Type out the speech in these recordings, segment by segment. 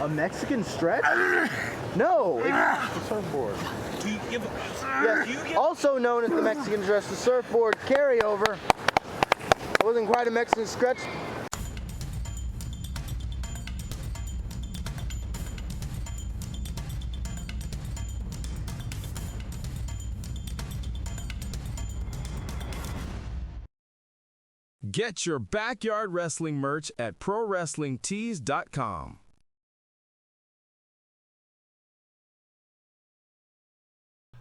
A Mexican stretch? No. It's The surfboard. also known as the Mexican stretch, the surfboard carryover. It wasn't quite a Mexican stretch. Get your backyard wrestling merch at ProWrestlingTees.com.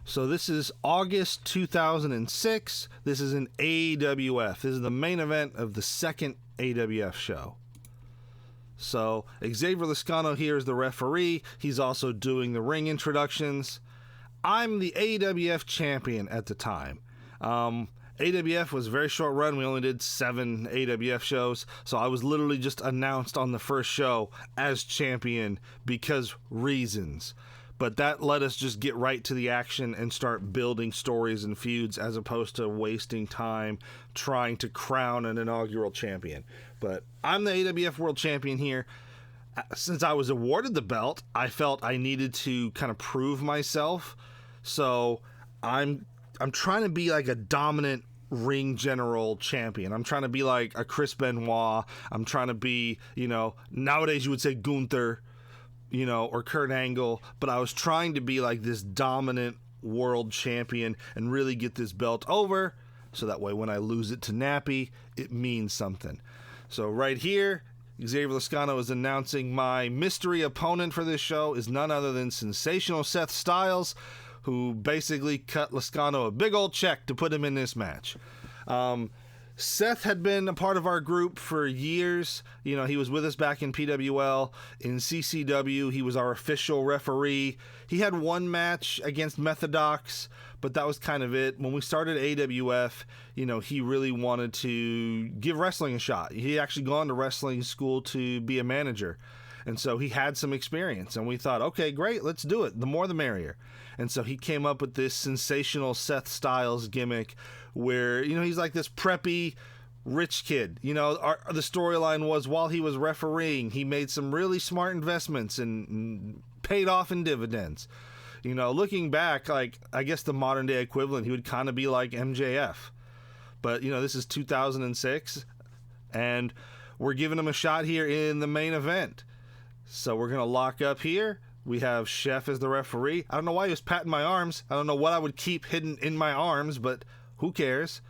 So this is August 2006. This is an AWF. This is the main event of the second AWF show. So Xavier Lascano here is the referee. He's also doing the ring introductions. I'm the AWF champion at the time. AWF was a very short run. We only did 7 AWF shows. So I was literally just announced on the first show as champion because reasons. But that let us just get right to the action and start building stories and feuds as opposed to wasting time trying to crown an inaugural champion. But I'm the AWF World Champion here. Since I was awarded the belt, I felt I needed to kind of prove myself. So I'm trying to be like a dominant ring general champion. I'm trying to be like a Chris Benoit. I'm trying to be, nowadays you would say Gunther, or Kurt Angle, but I was trying to be like this dominant world champion and really get this belt over, so that way when I lose it to Nappy, it means something. So right here, Xavier Lascano is announcing my mystery opponent for this show is none other than sensational Seth Styles, who basically cut Lascano a big old check to put him in this match. Seth had been a part of our group for years. He was with us back in PWL. In CCW, he was our official referee. He had one match against Methodox, but that was kind of it. When we started AWF, he really wanted to give wrestling a shot. He had actually gone to wrestling school to be a manager. And so he had some experience, and we thought, okay, great, let's do it. The more the merrier. And so he came up with this sensational Seth Styles gimmick where, he's like this preppy rich kid. The storyline was while he was refereeing, he made some really smart investments and paid off in dividends. Looking back, like, I guess the modern day equivalent, he would kind of be like MJF. But, this is 2006, and we're giving him a shot here in the main event. So we're going to lock up here. We have Chef as the referee. I don't know why he was patting my arms. I don't know what I would keep hidden in my arms, but who cares?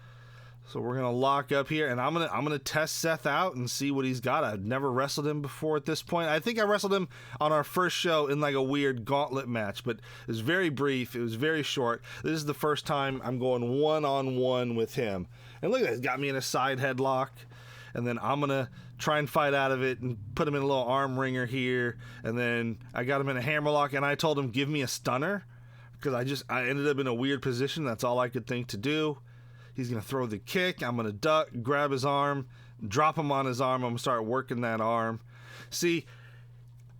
So we're going to lock up here, and I'm going to test Seth out and see what he's got. I've never wrestled him before at this point. I think I wrestled him on our first show in like a weird gauntlet match, but it was very brief. It was very short. This is the first time I'm going one-on-one with him. And look at that. He's got me in a side headlock. And then I'm going to try and fight out of it and put him in a little arm wringer here. And then I got him in a hammerlock, and I told him, give me a stunner. Because I ended up in a weird position. That's all I could think to do. He's going to throw the kick. I'm going to duck, grab his arm, drop him on his arm. I'm going to start working that arm. See,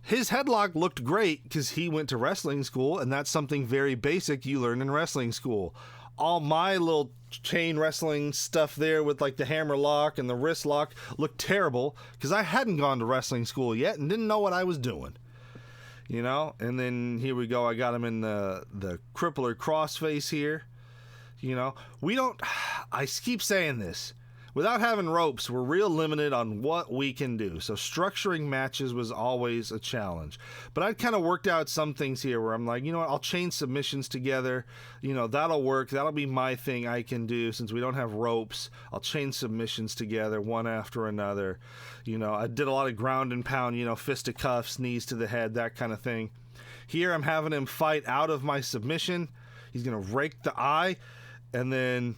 his headlock looked great because he went to wrestling school, and that's something very basic you learn in wrestling school. All my little chain wrestling stuff there with like the hammer lock and the wrist lock looked terrible because I hadn't gone to wrestling school yet and didn't know what I was doing. And then here we go. I got him in the crippler crossface here. I keep saying this. Without having ropes, we're real limited on what we can do. So structuring matches was always a challenge. But I'd kind of worked out some things here where I'm like, I'll chain submissions together. That'll work. That'll be my thing I can do since we don't have ropes. I'll chain submissions together one after another. I did a lot of ground and pound, fisticuffs, knees to the head, that kind of thing. Here I'm having him fight out of my submission. He's going to rake the eye, and then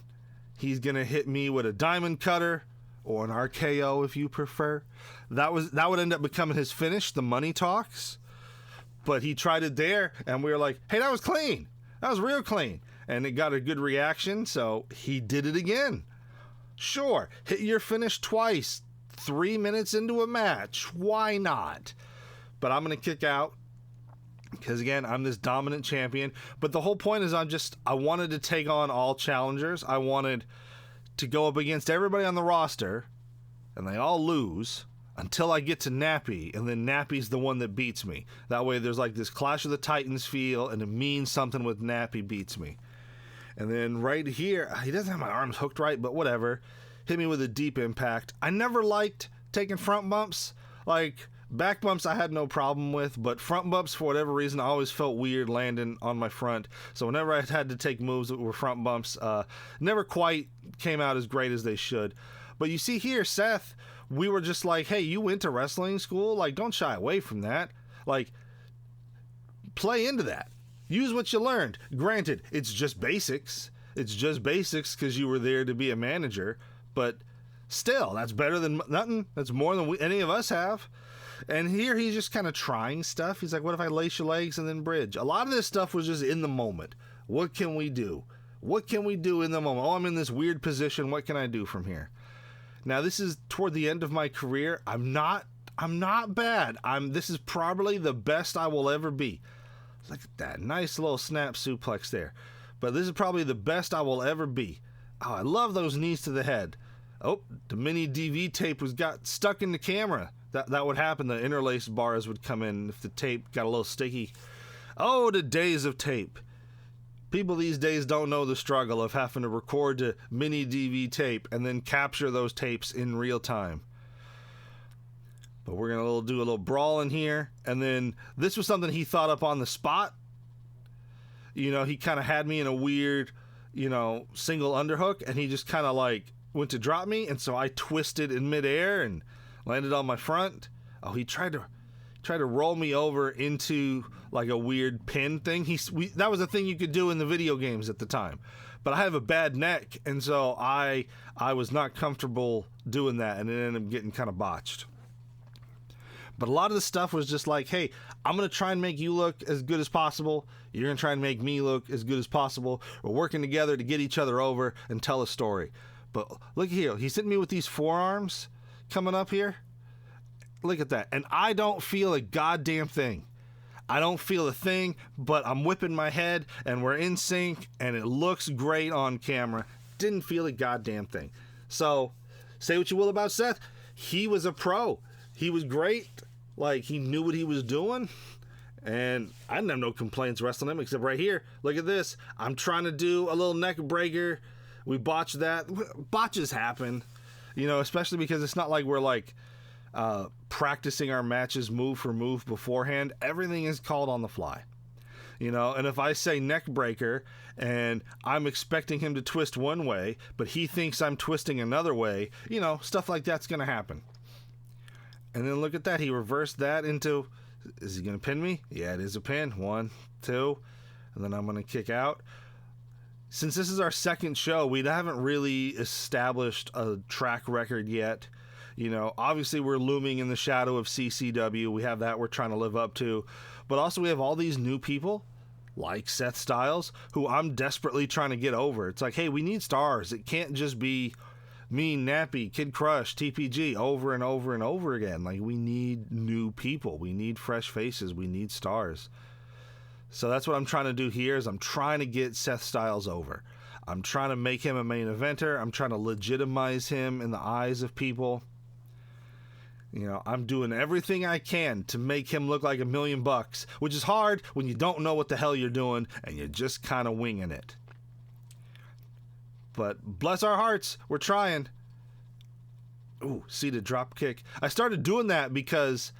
he's going to hit me with a diamond cutter or an RKO if you prefer. That would end up becoming his finish, the money talks. But he tried it there, and we were like, hey, that was clean. That was real clean. And it got a good reaction, so he did it again. Sure, hit your finish twice, 3 minutes into a match. Why not? But I'm going to kick out. Because, again, I'm this dominant champion. But the whole point is I wanted to take on all challengers. I wanted to go up against everybody on the roster, and they all lose. until I get to Nappy, and then Nappy's the one that beats me. That way there's like this Clash of the Titans feel, and it means something with Nappy beats me. And then right here, he doesn't have my arms hooked right, but whatever. Hit me with a deep impact. I never liked taking front bumps. Like, back bumps I had no problem with, but front bumps, for whatever reason, I always felt weird landing on my front. So whenever I had to take moves that were front bumps, never quite came out as great as they should. But you see here, Seth, we were just like, hey, you went to wrestling school? Like, don't shy away from that. Like, play into that. Use what you learned. Granted, it's just basics. It's just basics because you were there to be a manager. But still, that's better than nothing. That's more than any of us have. And here he's just kind of trying stuff. He's like, what if I lace your legs and then bridge? A lot of this stuff was just in the moment. What can we do? What can we do in the moment? Oh, I'm in this weird position. What can I do from here? Now, this is toward the end of my career. I'm not bad. This is probably the best I will ever be. Look at that nice little snap suplex there. But this is probably the best I will ever be. Oh, I love those knees to the head. Oh, the mini DV tape got stuck in the camera. That would happen. The interlaced bars would come in if the tape got a little sticky. Oh, the days of tape. People these days don't know the struggle of having to record the mini DV tape and then capture those tapes in real time. But we're going to do a little brawl in here. And then this was something he thought up on the spot. You know, he kind of had me in a weird, single underhook. And he just kind of like went to drop me. And so I twisted in midair and landed on my front. Oh, he tried to roll me over into like a weird pin thing. That was a thing you could do in the video games at the time. But I have a bad neck. And so I was not comfortable doing that. And it ended up getting kind of botched. But a lot of the stuff was just like, hey, I'm going to try and make you look as good as possible. You're going to try and make me look as good as possible. We're working together to get each other over and tell a story. But look here. He's hitting me with these forearms coming up here. Look at that. And I don't feel a goddamn thing. I don't feel a thing, but I'm whipping my head and we're in sync and it looks great on camera. Didn't feel a goddamn thing. So, say what you will about Seth. He was a pro. He was great. Like, he knew what he was doing. And I didn't have no complaints wrestling him, except right here. Look at this. I'm trying to do a little neck breaker. We botched that. Botches happen. Especially because it's not like we're like practicing our matches move for move beforehand. Everything is called on the fly. And if I say neck breaker and I'm expecting him to twist one way, but he thinks I'm twisting another way, stuff like that's going to happen. And then look at that. He reversed that into, is he going to pin me? Yeah, it is a pin. 1, 2. And then I'm going to kick out. Since this is our second show, we haven't really established a track record yet. Obviously we're looming in the shadow of CCW. We have that we're trying to live up to. But also we have all these new people, like Seth Styles, who I'm desperately trying to get over. It's like, hey, we need stars. It can't just be me, Nappy, Kid Crush, TPG over and over and over again. Like, we need new people. We need fresh faces. We need stars. So that's what I'm trying to do here is I'm trying to get Seth Styles over. I'm trying to make him a main eventer. I'm trying to legitimize him in the eyes of people. I'm doing everything I can to make him look like $1 million, which is hard when you don't know what the hell you're doing and you're just kind of winging it. But bless our hearts, we're trying. Ooh, seated drop kick. I started doing that because,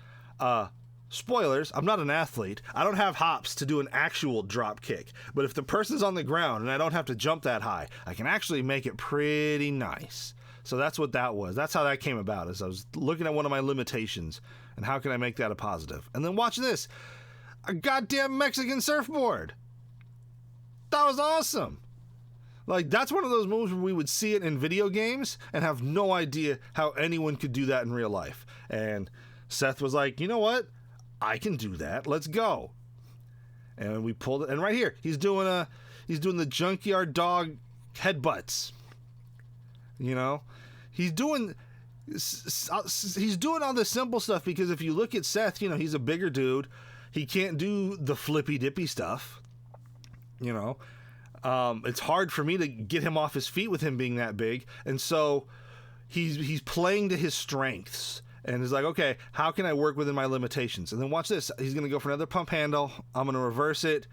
spoilers, I'm not an athlete. I don't have hops to do an actual drop kick. But if the person's on the ground and I don't have to jump that high, I can actually make it pretty nice. So that's what that was. That's how that came about, is I was looking at one of my limitations and how can I make that a positive. And then watch this. A goddamn Mexican surfboard. That was awesome. Like, that's one of those moves where we would see it in video games and have no idea how anyone could do that in real life. And Seth was like, you know what? I can do that. Let's go. And we pulled it. And right here, he's doing the junkyard dog headbutts. He's doing all the simple stuff because if you look at Seth, he's a bigger dude. He can't do the flippy dippy stuff. It's hard for me to get him off his feet with him being that big. And so he's playing to his strengths. And he's like, okay, how can I work within my limitations? And then watch this. He's going to go for another pump handle. I'm going to reverse it.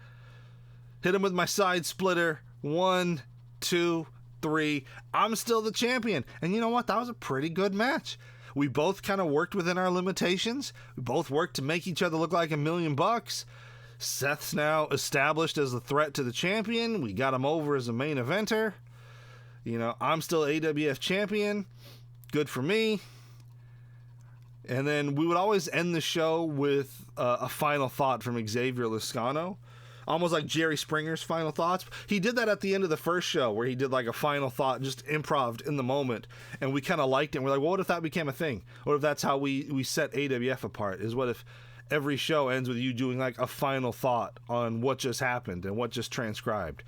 Hit him with my side splitter. 1, 2, 3. I'm still the champion. And you know what? That was a pretty good match. We both kind of worked within our limitations. We both worked to make each other look like $1 million. Seth's now established as a threat to the champion. We got him over as a main eventer. You know, I'm still AWF champion. Good for me. And then we would always end the show with a final thought from Xavier Lascano, almost like Jerry Springer's final thoughts. He did that at the end of the first show, where he did like a final thought, just improv in the moment, and we kind of liked it. And we're like, well, what if that became a thing? What if that's how we set AWF apart? Is what if every show ends with you doing like a final thought on what just happened and what just transcribed?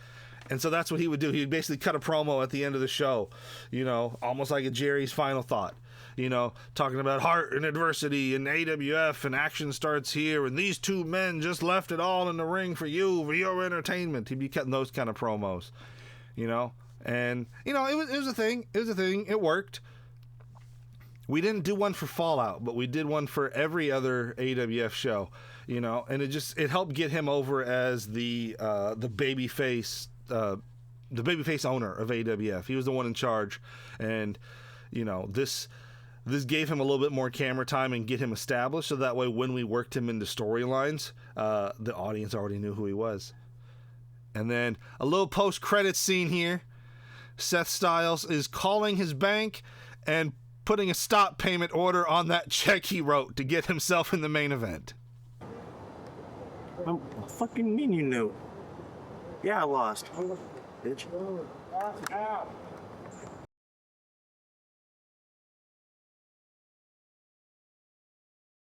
And so that's what he would do. He would basically cut a promo at the end of the show, you know, almost like a Jerry's final thought. You know, talking about heart and adversity and AWF and action starts here and these two men just left it all in the ring for you, for your entertainment. He'd be cutting those kind of promos, you know. And, you know, it was a thing. It was a thing. It worked. We didn't do one for Fallout, but we did one for every other AWF show, you know. And it helped get him over as the babyface owner of AWF. He was the one in charge. And, you know, this gave him a little bit more camera time and get him established, so that way when we worked him into storylines, the audience already knew who he was. And then a little post-credits scene here. Seth Styles is calling his bank and putting a stop payment order on that check he wrote to get himself in the main event. What fucking mean you knew? Yeah, I lost. Bitch.